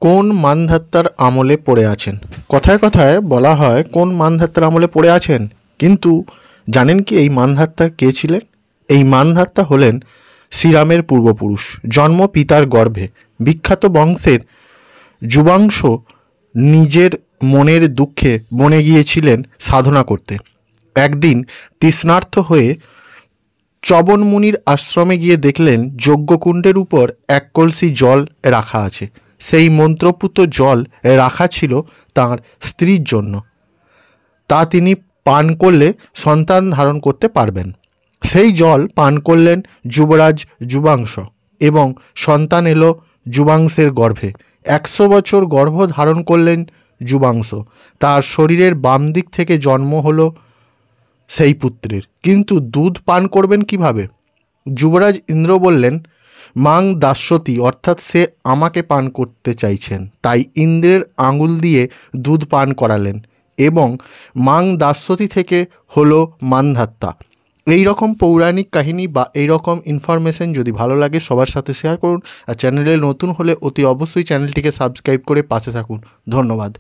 কোন মানধাত্তার আমলে পড়ে আছেন? কথায় কথায় বলা হয় কোন মানধাত্তার আমলে পড়ে আছেন, কিন্তু জানেন কি এই মানধাত্তা কে ছিলেন? এই মানধাত্তা হলেন শ্রীরামের পূর্বপুরুষ, জন্ম পিতার গর্ভে। বিখ্যাত বংশের যুবাংশ নিজের মনের দুঃখে বনে গিয়েছিলেন সাধনা করতে। একদিন তৃষ্ণার্ত হয়ে চবন মুনির আশ্রমে গিয়ে দেখলেন যজ্ঞকুণ্ডের উপর এক কলসি জল রাখা আছে। সেই মন্ত্রপুত জল রাখা ছিল তাঁর স্ত্রীর জন্য। তা তিনি পান করলে সন্তান ধারণ করতে পারবেন। সেই জল পান করলেন যুবরাজ যুবাংশ এবং সন্তান এলো যুবাংশের গর্ভে। 100 বছর গর্ভ ধারণ করলেন যুবাংশ। তার শরীরের বাম দিক থেকে জন্ম হলো সেই পুত্রের। কিন্তু দুধ পান করবেন কিভাবে? যুবরাজ ইন্দ্র বললেন, মাং দাস্যতী, অর্থাৎ সে আমাকে পান করতে চাইছেন। তাই ইন্দ্রের আঙুল দিয়ে দুধ পান করালেন এবং মাং দাস্যতী থেকে হলো মানধাত্তা। এই রকম পৌরাণিক কাহিনী বা এই রকম ইনফরমেশন যদি ভালো লাগে সবার সাথে শেয়ার করুন। আর চ্যানেলে নতুন হলে অতি অবশ্যই চ্যানেলটিকে সাবস্ক্রাইব করে পাশে থাকুন। ধন্যবাদ।